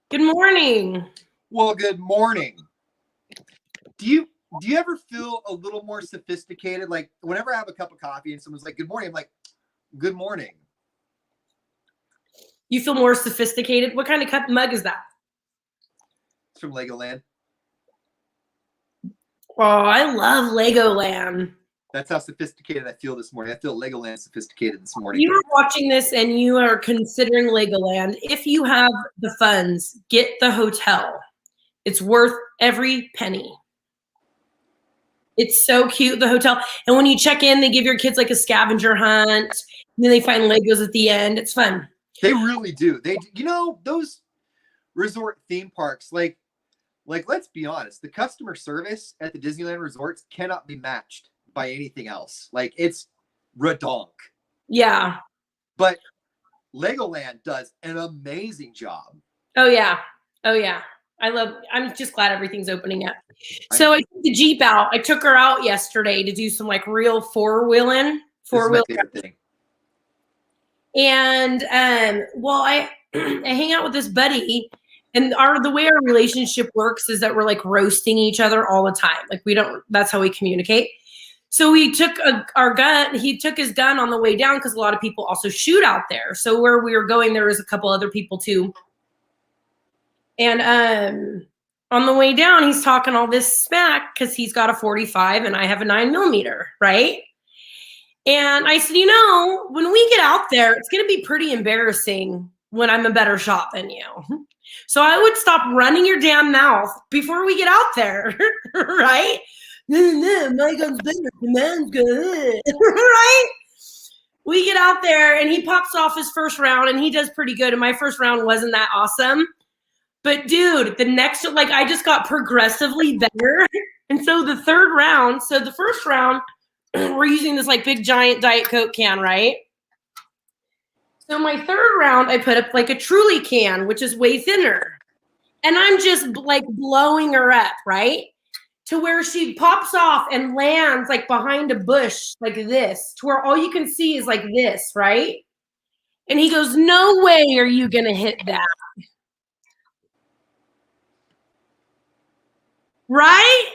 Good morning. Well, good morning. Do you ever feel a little more sophisticated? Like whenever I have a cup of coffee and someone's like, "Good morning," I'm like, "Good morning." You feel more sophisticated? What kind of cup mug is that? It's from Legoland. Oh, I love Legoland. That's how sophisticated I feel this morning. I feel Legoland sophisticated this morning. You are watching this and you are considering Legoland. If you have the funds, get the hotel. It's worth every penny. It's so cute, the hotel. And when you check in, they give your kids like a scavenger hunt. And then they find Legos at the end. It's fun. They really do. Those resort theme parks, like let's be honest, the customer service at the Disneyland resorts cannot be matched by anything else. Like it's redonk. Yeah. But Legoland does an amazing job. Oh yeah. I'm just glad everything's opening up. So I took the Jeep out. I took her out yesterday to do some like real four-wheel. Thing. And I hang out with this buddy, and the way our relationship works is that we're like roasting each other all the time. Like that's how we communicate. So we took our gun. He took his gun on the way down because a lot of people also shoot out there. So where we were going, there was a couple other people too. And on the way down, he's talking all this smack because he's got a 45 and I have a 9mm, right? And I said, when we get out there, it's going to be pretty embarrassing when I'm a better shot than you. So I would stop running your damn mouth before we get out there, right? No, my gun's better. Man's good, right? We get out there and he pops off his first round and he does pretty good. And my first round wasn't that awesome. But dude, the next, I just got progressively better. And so the first round, we're using this like big giant Diet Coke can, right? So my third round, I put up like a Truly can, which is way thinner. And I'm just like blowing her up, right? To where she pops off and lands like behind a bush like this, to where all you can see is like this, right? And he goes, "No way are you going to hit that." Right?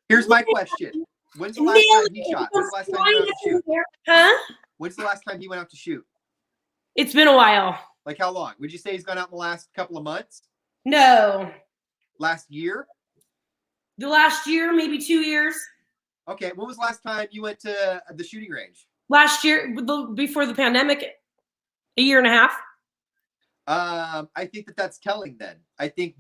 Here's my question. When's the last time he shot? When's the last time he went out to shoot? Huh? When's the last time he went out to shoot? It's been a while. Like how long? Would you say he's gone out in the last couple of months? No. Last year? The last year, maybe 2 years. Okay. When was the last time you went to the shooting range? Last year, before the pandemic, a year and a half. I think that's telling then. I think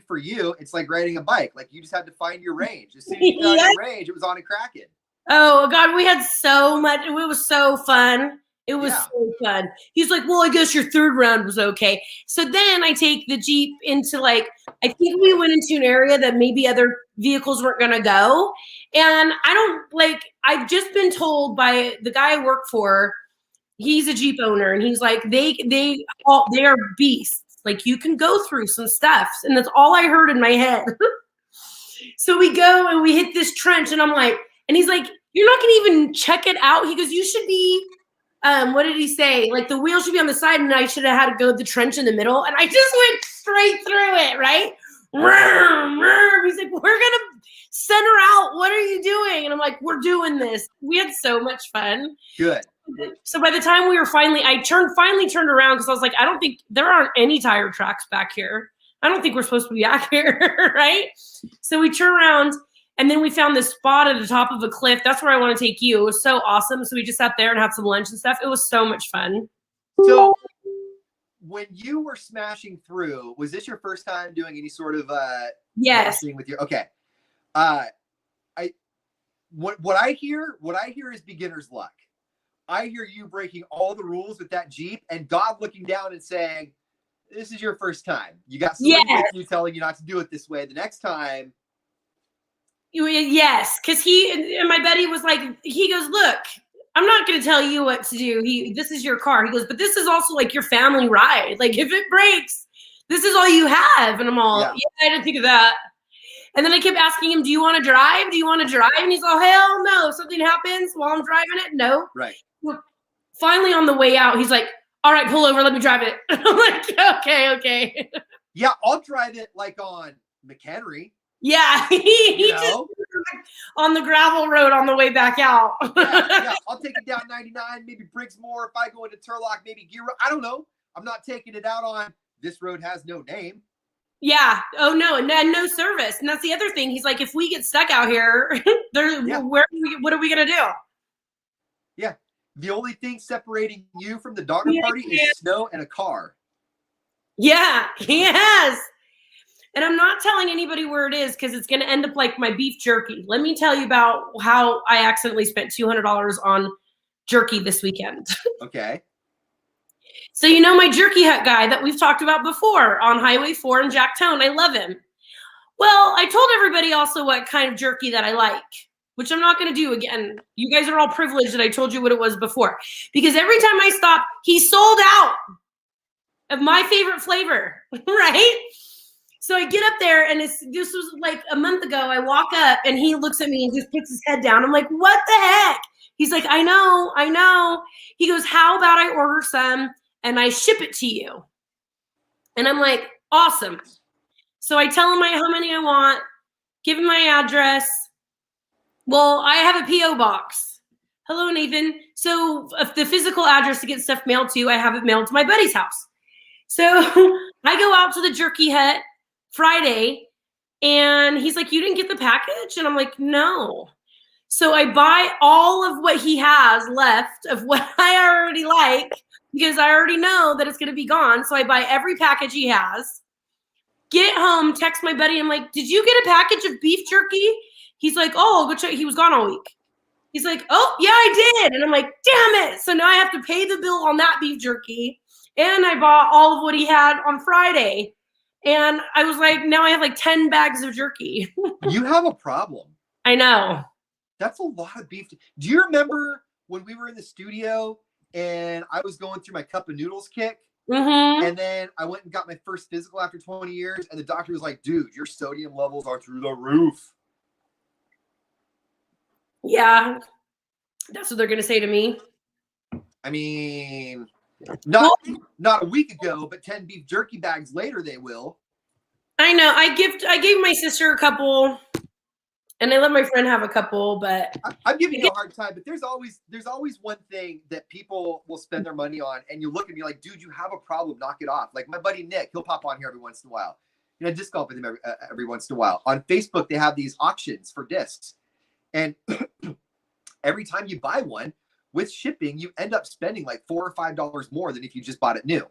for you, it's like riding a bike. Like you just had to find your range. As soon as you found your range, it was on and cracking. Oh God, we had so much. It was so fun. It was so fun. He's like, "Well, I guess your third round was okay." So then I take the Jeep into I think we went into an area that maybe other vehicles weren't going to go. And I've just been told by the guy I work for, he's a Jeep owner, and he's like, they are beasts. Like you can go through some stuff. And that's all I heard in my head. So we go and we hit this trench, and I'm like, and he's like, "You're not going to even check it out?" He goes, "You should be, what did he say? Like the wheel should be on the side, and I should have had to go the trench in the middle." And I just went straight through it, right? He's like, "We're going to send her out. What are you doing?" And I'm like, "We're doing this." We had so much fun. Good. So by the time we were finally turned around because I was like, I don't think there aren't any tire tracks back here. I don't think we're supposed to be back here, right? So we turn around, and then we found this spot at the top of a cliff. That's where I want to take you. It was so awesome. So we just sat there and had some lunch and stuff. It was so much fun. So when you were smashing through, was this your first time doing any sort of yes with your okay? What I hear is beginner's luck. I hear you breaking all the rules with that Jeep and God looking down and saying, "This is your first time. You got somebody with you telling you not to do it this way. The next time." Yes, because my buddy was like, he goes, "Look, I'm not going to tell you what to do. This is your car." He goes, "But this is also like your family ride. Like if it breaks, this is all you have." And I'm all, yeah, I didn't think of that. And then I kept asking him, "Do you want to drive? Do you want to drive?" And he's all, "Hell no. If something happens while I'm driving it, no." Right. Finally, on the way out, he's like, "All right, pull over. Let me drive it." I'm like, okay. Yeah, I'll drive it like on McHenry. Yeah, he just on the gravel road on the way back out. yeah, I'll take it down 99, maybe Briggsmore. If I go into Turlock, maybe Gear. I don't know. I'm not taking it out on this road has no name. Yeah. Oh no, and then no service. And that's the other thing. He's like, if we get stuck out here, what are we gonna do? Yeah. The only thing separating you from the Donner Party is snow and a car. Yeah, he has. And I'm not telling anybody where it is because it's going to end up like my beef jerky. Let me tell you about how I accidentally spent $200 on jerky this weekend. Okay. So you know my Jerky Hut guy that we've talked about before on Highway 4 in Jacktone. I love him. Well, I told everybody also what kind of jerky that I like, which I'm not going to do again. You guys are all privileged that I told you what it was before. Because every time I stop, he sold out of my favorite flavor, right? So I get up there, and this was like a month ago. I walk up, and he looks at me and just puts his head down. I'm like, what the heck? He's like, I know. He goes, how about I order some, and I ship it to you? And I'm like, awesome. So I tell him how many I want, give him my address. Well, I have a P.O. box. Hello, Nathan. So the physical address to get stuff mailed to, I have it mailed to my buddy's house. So I go out to the Jerky Hut Friday, and he's like, you didn't get the package? And I'm like, no. So I buy all of what he has left of what I already like because I already know that it's going to be gone. So I buy every package he has, get home, text my buddy. I'm like, did you get a package of beef jerky? He's like, oh, I'll go check. He was gone all week. He's like, oh, yeah, I did. And I'm like, damn it. So now I have to pay the bill on that beef jerky. And I bought all of what he had on Friday. And I was like, now I have like 10 bags of jerky. You have a problem. I know. That's a lot of beef. Do you remember when we were in the studio and I was going through my cup of noodles kick? Mm-hmm. And then I went and got my first physical after 20 years. And the doctor was like, dude, your sodium levels are through the roof. Yeah. That's what they're going to say to me. I mean, not a week ago, but 10 beef jerky bags later, they will. I know. I gave my sister a couple, and I let my friend have a couple, but I'm giving you a hard time. But there's always one thing that people will spend their money on, and you look at me like, dude, you have a problem. Knock it off. Like my buddy Nick, he'll pop on here every once in a while. You know, disc golf with him every once in a while. On Facebook, they have these auctions for discs, and every time you buy one, with shipping, you end up spending like $4 or $5 more than if you just bought it new,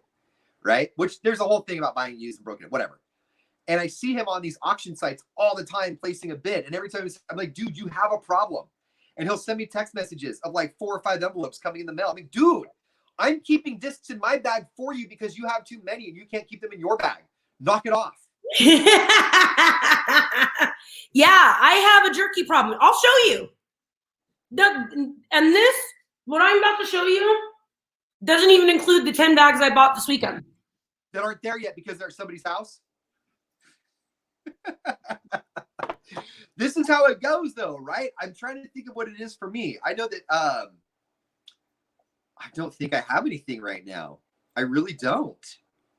right? Which there's a whole thing about buying used and broken, whatever. And I see him on these auction sites all the time placing a bid. And every time I'm like, dude, you have a problem. And he'll send me text messages of like 4 or 5 envelopes coming in the mail. I mean, dude, I'm keeping discs in my bag for you because you have too many and you can't keep them in your bag. Knock it off. Yeah, I have a jerky problem. I'll show you. And this, what I'm about to show you, doesn't even include the 10 bags I bought this weekend. That aren't there yet because they're at somebody's house? This is how it goes, though, right? I'm trying to think of what it is for me. I know that I don't think I have anything right now. I really don't.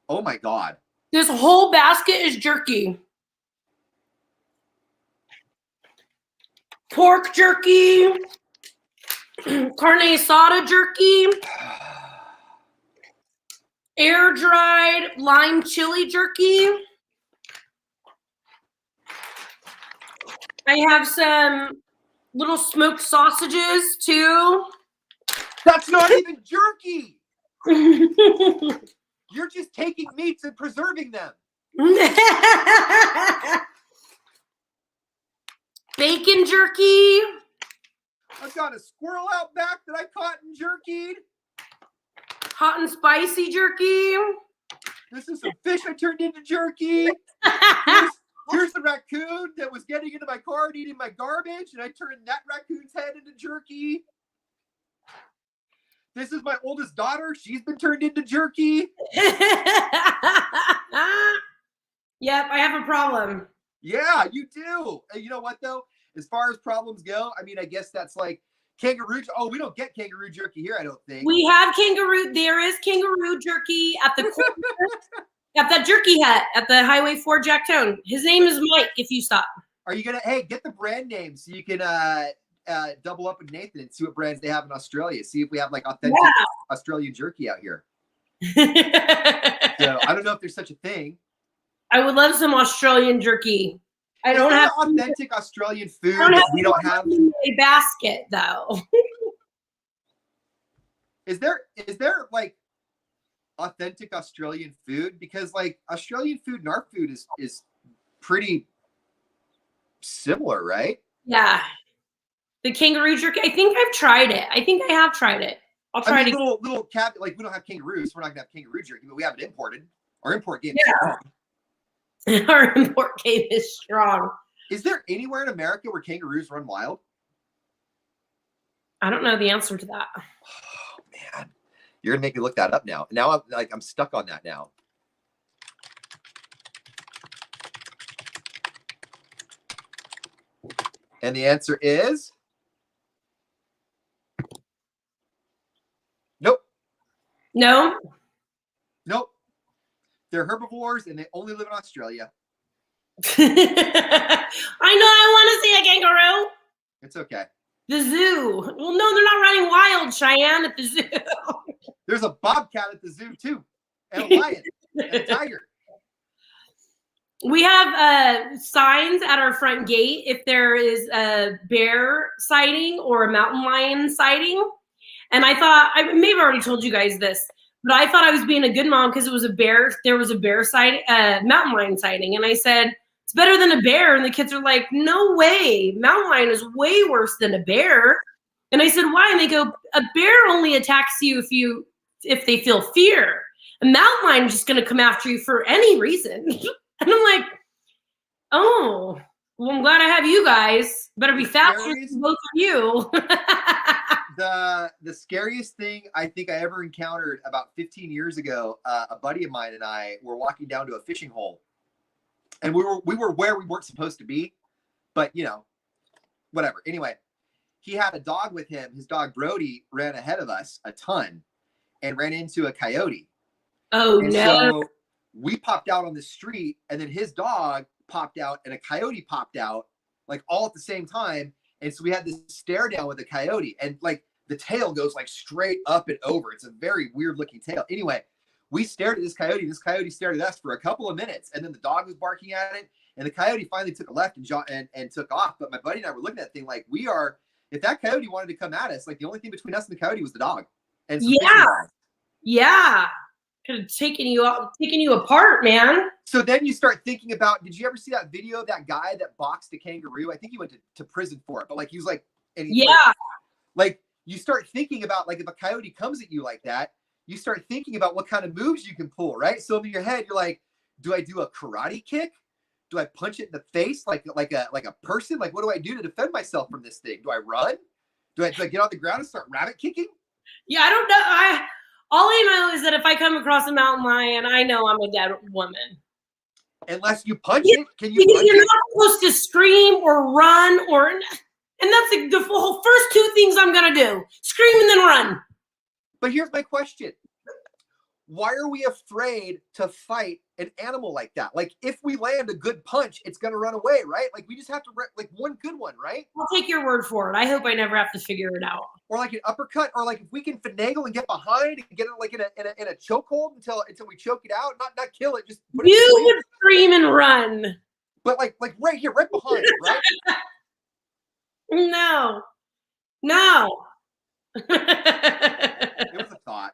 Oh, my God. This whole basket is jerky. Pork jerky. Carne asada jerky, air dried lime chili jerky. I have some little smoked sausages too. That's not even jerky. You're just taking meats and preserving them. Bacon jerky. I've got a squirrel out back that I caught and jerkied. Hot and spicy jerky. This is some fish I turned into jerky. Here's the raccoon that was getting into my car and eating my garbage, and I turned that raccoon's head into jerky. This is my oldest daughter. She's been turned into jerky. Yep, I have a problem. Yeah, you do. And you know what, though? As far as problems go, I mean, I guess that's like kangaroo. Oh, we don't get kangaroo jerky here, I don't think. We have kangaroo. There is kangaroo jerky at the corner. At that jerky hut at the Highway 4 Jacktown. His name is Mike, if you stop. Are you gonna get the brand name so you can double up with Nathan and see what brands they have in Australia? See if we have like authentic Australian jerky out here. So I don't know if there's such a thing. I would love some Australian jerky. I don't have authentic Australian food that we don't have in a basket though. Is there like authentic Australian food? Because like Australian food and our food is pretty similar, right? Yeah. The kangaroo jerky. I think I've tried it. I think I have tried it. I'll try it. Little cat, like we don't have kangaroos, so we're not gonna have kangaroo jerky, but we have it imported. Our import game is strong. Our import game is strong. Is there anywhere in America where kangaroos run wild? I don't know the answer to that. Oh man. You're gonna make me look that up now. Now I'm stuck on that now. And the answer is nope. No. Nope. They're herbivores and they only live in Australia. I know I want to see a kangaroo. It's okay. The zoo. Well, no, they're not running wild, Cheyenne, at the zoo. There's a bobcat at the zoo too, and a lion, and a tiger. We have signs at our front gate if there is a bear sighting or a mountain lion sighting. And I thought, I may have already told you guys this, but I thought I was being a good mom because it was a bear. There was a bear sighting, mountain lion sighting. And I said, it's better than a bear. And the kids are like, no way. Mountain lion is way worse than a bear. And I said, why? And they go, a bear only attacks you if they feel fear. A mountain lion is just going to come after you for any reason. And I'm like, oh, well, I'm glad I have you guys. Better be faster than both of you. The scariest thing I think I ever encountered about 15 years ago, a buddy of mine and I were walking down to a fishing hole. And we were where we weren't supposed to be, but you know, whatever. Anyway, he had a dog with him. His dog Brody ran ahead of us a ton and ran into a coyote. Oh, and no. So we popped out on the street, and then his dog popped out and a coyote popped out, like all at the same time. And so we had this stare down with a coyote, and like the tail goes like straight up and over. It's a very weird looking tail. Anyway, we stared at this coyote, and this coyote stared at us for a couple of minutes, and then the dog was barking at it, and the coyote finally took a left and took off. But my buddy and I were looking at that thing like, if that coyote wanted to come at us, like the only thing between us and the coyote was the dog. And yeah. Could have taken you apart, man. So then you start thinking about, did you ever see that video of that guy that boxed a kangaroo? I think he went to prison for it, but like he was like, like you start thinking about, like, if a coyote comes at you like that, you start thinking about what kind of moves you can pull, right? So in your head, you're like, do I do a karate kick? Do I punch it in the face like a person? Like, what do I do to defend myself from this thing? Do I run? Do I get on the ground and start rabbit kicking? Yeah, I don't know. All I know is that if I come across a mountain lion, I know I'm a dead woman. Unless you punch it, can you? Because you're not supposed to scream or run and that's the whole first two things I'm gonna do: scream and then run. But here's my question: why are we afraid to fight an animal like that? Like, if we land a good punch, it's gonna run away, right? Like, we just have to like one good one, right? I'll take your word for it. I hope I never have to figure it out. Or like an uppercut, or like if we can finagle and get behind and get it like in a chokehold until we choke it out, not kill it, just put you would scream and run. But like right here, right behind it, right? No. It was a thought.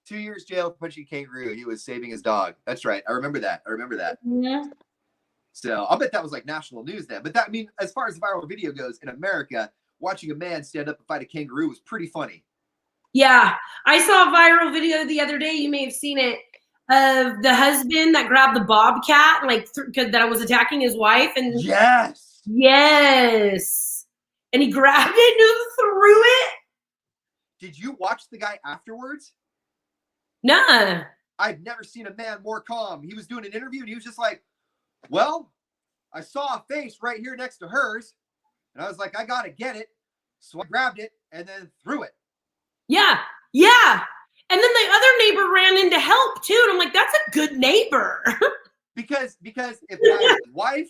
2 years jail for punching a kangaroo. He was saving his dog. That's right. I remember that. Yeah. So I'll bet that was like national news then. But that, I mean, as far as the viral video goes in America, watching a man stand up and fight a kangaroo was pretty funny. Yeah. I saw a viral video the other day. You may have seen it, of the husband that grabbed the bobcat, like that was attacking his wife. And yes. And he grabbed it and threw it. Did you watch the guy afterwards? Nah. I've never seen a man more calm. He was doing an interview and he was just like, well, I saw a face right here next to hers. And I was like, I got to get it. So I grabbed it and then threw it. Yeah. And then the other neighbor ran in to help too. And I'm like, that's a good neighbor. Because if my wife,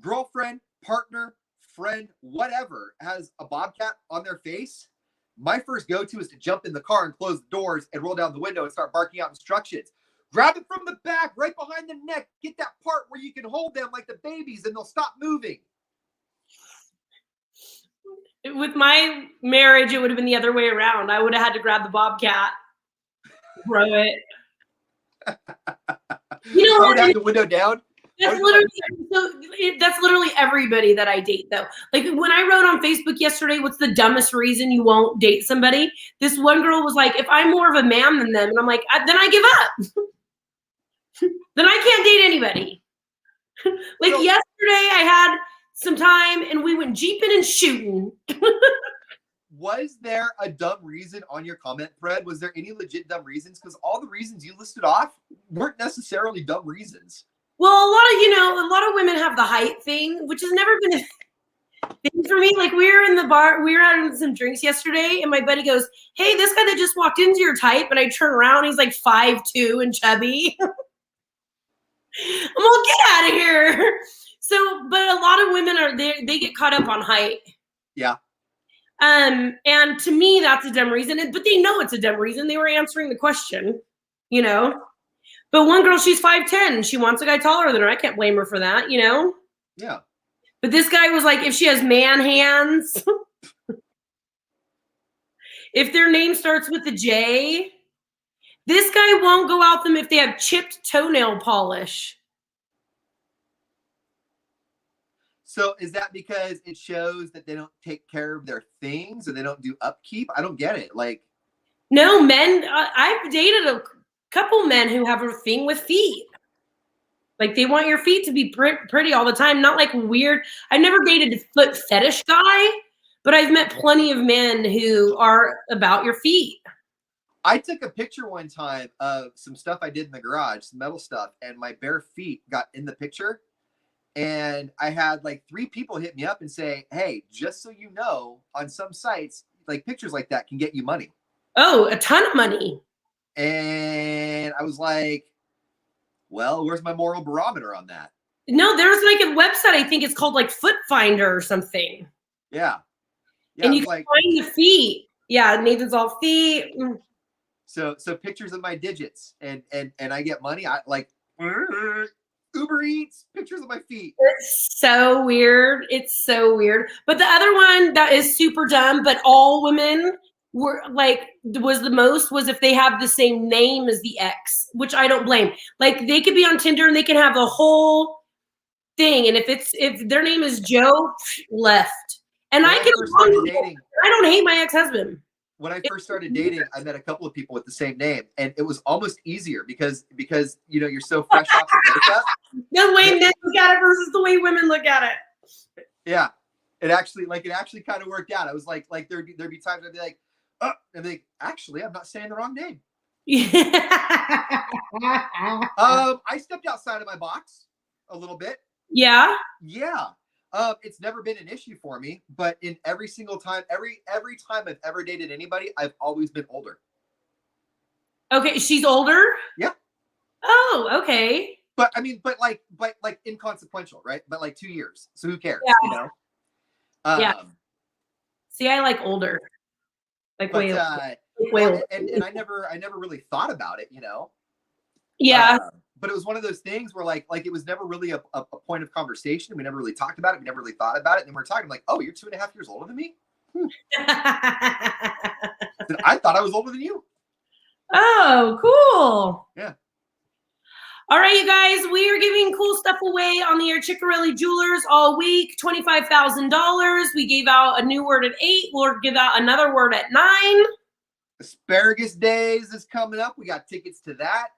girlfriend, partner, friend, whatever has a bobcat on their face, my first go-to is to jump in the car and close the doors and roll down the window and start barking out instructions. Grab it from the back, right behind the neck. Get that part where you can hold them like the babies and they'll stop moving. With my marriage, it would have been the other way around. I would have had to grab the bobcat, throw it. You know, I would have the window down. That's literally everybody that I date, though. Like when I wrote on Facebook yesterday, what's the dumbest reason you won't date somebody? This one girl was like, if I'm more of a man than them, and I'm like, then I give up. Then I can't date anybody. Like yesterday, I had some time, and we went Jeepin and Shootin. Was there a dumb reason on your comment thread? Was there any legit dumb reasons? Because all the reasons you listed off weren't necessarily dumb reasons. Well, a lot of women have the height thing, which has never been a thing for me. Like we were in the bar, we were having some drinks yesterday, and my buddy goes, "Hey, this guy that just walked into your type," and I turn around, he's like 5'2" and chubby. I'm like, get out of here. So, but a lot of women they get caught up on height. Yeah. And to me, that's a dumb reason. But they know it's a dumb reason. They were answering the question, you know. But one girl, she's 5'10". She wants a guy taller than her. I can't blame her for that, you know? Yeah. But this guy was like, if she has man hands, if their name starts with a J, this guy won't go out them if they have chipped toenail polish. So is that because it shows that they don't take care of their things or they don't do upkeep? I don't get it. Like, no, men, I've dated a couple men who have a thing with feet. Like they want your feet to be pretty all the time, not like weird. I've never dated a foot fetish guy, but I've met plenty of men who are about your feet. I took a picture one time of some stuff I did in the garage, some metal stuff, and my bare feet got in the picture. And I had like 3 people hit me up and say, "Hey, just so you know, on some sites, like pictures like that can get you money." Oh, a ton of money. And I was like, well, where's my moral barometer on that? No, there's like a website, I think it's called like Foot Finder or something. Yeah. And you can find the feet. Yeah, Nathan's all feet. So pictures of my digits and I get money. I like Uber Eats, pictures of my feet. It's so weird. It's so weird. But the other one that is super dumb, but all women were like, was if they have the same name as the ex, which I don't blame. Like they could be on Tinder and they can have a whole thing. And if their name is Joe, left. And I don't hate my ex-husband. When I first started dating, I met a couple of people with the same name, and it was almost easier because you know you're so fresh off the breakup. The way men look at it versus the way women look at it. Yeah, it actually kind of worked out. I was like there'd be times I'd be like, oh, and they actually I'm not saying the wrong name. I stepped outside of my box a little bit. Yeah. Yeah. It's never been an issue for me, but in every single time, every time I've ever dated anybody, I've always been older. Okay, she's older? Yeah. Oh, okay. But I mean, but inconsequential, right? But like 2 years. So who cares? Yeah. You know? Yeah. See, I like older. Like way older. And I never really thought about it, you know? Yeah. But it was one of those things where like it was never really a point of conversation. We never really talked about it. We never really thought about it. And then we're talking like, oh, you're 2.5 years older than me? I thought I was older than you. Oh, cool. Yeah. All right, you guys, we are giving cool stuff away on the Ciccarelli Jewelers all week, $25,000. We gave out a new word at 8. We'll give out another word at 9. Asparagus Days is coming up. We got tickets to that.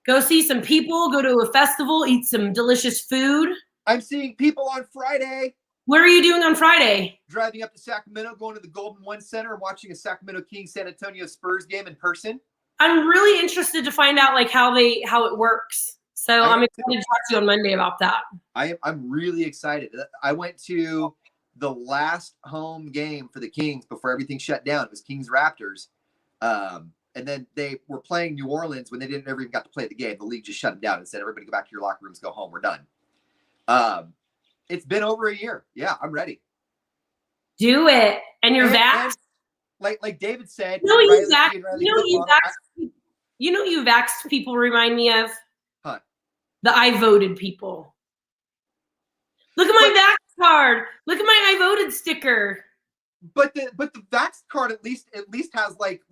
Go see some people, go to a festival, eat some delicious food. I'm seeing people on Friday. What are you doing on Friday? Driving up to Sacramento, going to the Golden One Center, and watching a Sacramento Kings San Antonio Spurs game in person. I'm really interested to find out like how it works. So I'm excited to talk to you on Monday about that. I'm really excited. I went to the last home game for the Kings before everything shut down. It was Kings Raptors. and then they were playing New Orleans when they didn't ever even got to play the game. The league just shut them down and said, everybody go back to your locker rooms, go home, we're done. It's been over a year. Yeah, I'm ready. Do it. And you're vaxxed? Like David said, you vaxxed people remind me of? Huh? The I voted people. Look at my vax card. Look at my I voted sticker. But the vax card at least has like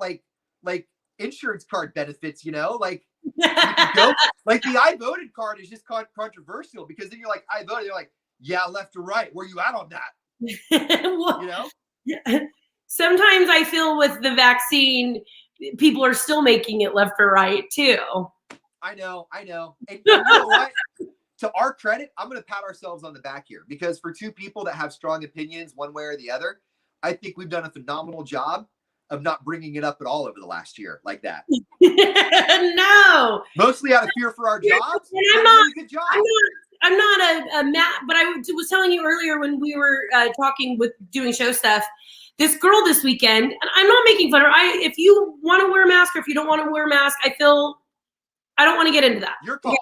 insurance card benefits, you know, like you can go, like the I voted card is just controversial because then you're like, I voted, you're like, yeah, left or right, where you at on that? Well, you know? Sometimes I feel with the vaccine, people are still making it left or right too. I know. And you know what? To our credit, I'm going to pat ourselves on the back here because for two people that have strong opinions one way or the other, I think we've done a phenomenal job of not bringing it up at all over the last year like that. No. Mostly out of fear for our jobs. And really good job. I'm not a Matt, but I was telling you earlier when we were talking with doing show stuff, this girl this weekend, and I'm not making fun of her. If you want to wear a mask or if you don't want to wear a mask, I don't want to get into that. Your call.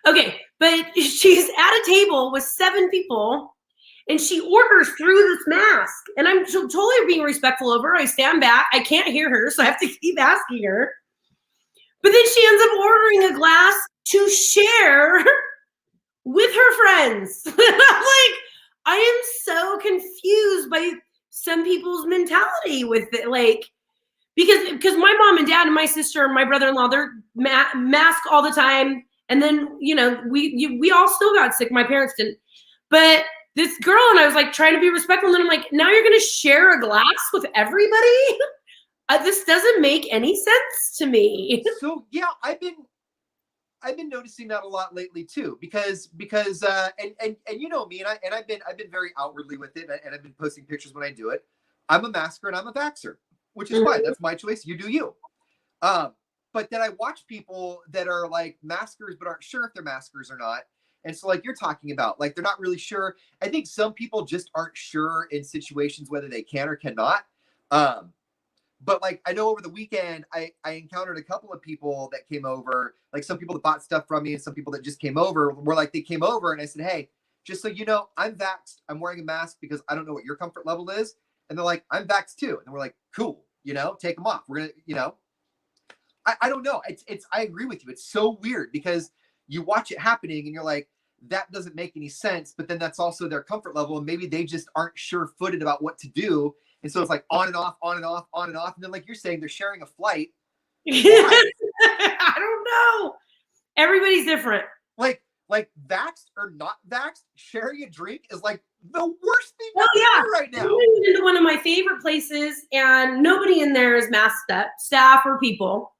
Okay, but she's at a table with 7 people, and she orders through this mask. And I'm totally being respectful of her. I stand back. I can't hear her, so I have to keep asking her. But then she ends up ordering a glass to share with her friends. I'm like, I am so confused by some people's mentality with it. Like, because my mom and dad and my sister and my brother-in-law, they're masked all the time. And then, you know, we all still got sick. My parents didn't. But this girl, and I was like trying to be respectful. And then I'm like, now you're going to share a glass with everybody? This doesn't make any sense to me. So yeah, I've been noticing that a lot lately too, because and you know me, and I've been very outwardly with it, and I've been posting pictures when I do it. I'm a masker and I'm a vaxxer, which is fine. That's my choice. You do you. But then I watch people that are like maskers but aren't sure if they're maskers or not. And so like you're talking about, like they're not really sure. I think some people just aren't sure in situations whether they can or cannot. But like I know over the weekend, I encountered a couple of people that came over, like some people that bought stuff from me and some people that just came over were like, they came over and I said, hey, just so you know, I'm vaxxed. I'm wearing a mask because I don't know what your comfort level is. And they're like, I'm vaxxed too. And we're like, cool, you know, take them off. We're going to, you know, I don't know. I agree with you. It's so weird because you watch it happening and you're like, that doesn't make any sense. But then that's also their comfort level. And maybe they just aren't sure footed about what to do. And so it's like on and off, on and off, on and off. And then like you're saying, they're sharing a flight. I don't know. Everybody's different. Like vaxxed or not vaxxed, sharing a drink is like the worst thing you can do right now. I went into one of my favorite places and nobody in there is masked up, staff or people.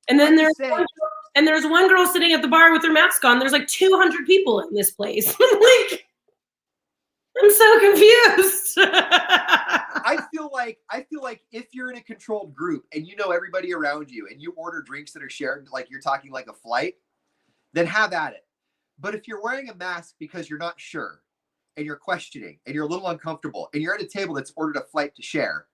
And then there's one girl sitting at the bar with her mask on. There's like 200 people in this place. Like, I'm so confused. I feel like if you're in a controlled group and you know everybody around you and you order drinks that are shared, like you're talking like a flight, then have at it. But if you're wearing a mask because you're not sure and you're questioning and you're a little uncomfortable and you're at a table that's ordered a flight to share,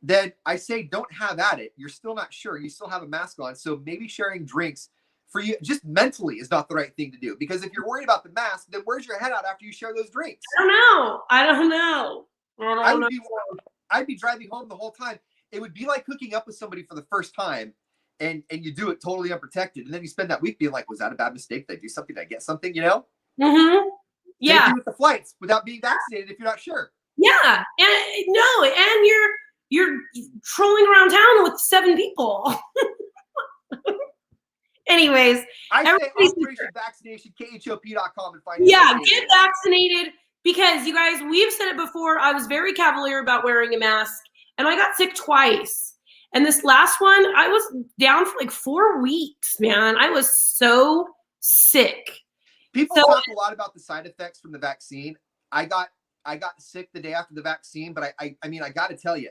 then I say don't have at it. You're still not sure. You still have a mask on. So maybe sharing drinks for you just mentally is not the right thing to do. Because if you're worried about the mask, then where's your head at after you share those drinks? I don't know. I'd be driving home the whole time. It would be like hooking up with somebody for the first time and you do it totally unprotected. And then you spend that week being like, was that a bad mistake? Did I do something? Did I get something, you know? Mm-hmm. Yeah. Same thing with the flights without being vaccinated if you're not sure. Yeah. And you're trolling around town with 7 people. Anyways, I say Operation Vaccination, KHOP.com and find get vaccinated because you guys, we've said it before. I was very cavalier about wearing a mask and I got sick twice. And this last one, I was down for like 4 weeks, man. I was so sick. People talk a lot about the side effects from the vaccine. I got sick the day after the vaccine, but I mean, I got to tell you,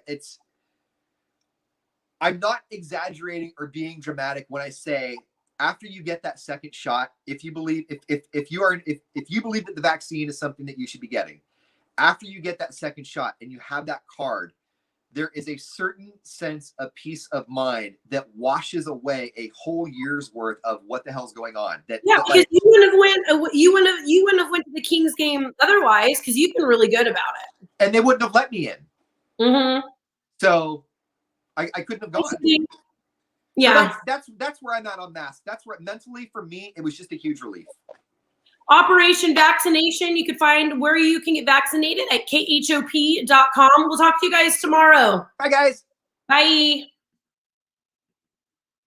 I'm not exaggerating or being dramatic when I say after you get that second shot, if you believe if you believe that the vaccine is something that you should be getting, after you get that second shot and you have that card, there is a certain sense of peace of mind that washes away a whole year's worth of what the hell's going on. Yeah, because you wouldn't have went to the Kings game otherwise, because you've been really good about it. And they wouldn't have let me in. Mm-hmm. So I couldn't have gone. Yeah. So that's where I'm at on masks. That's where mentally for me, it was just a huge relief. Operation Vaccination. You can find where you can get vaccinated at khop.com. We'll talk to you guys tomorrow. Bye, guys. Bye.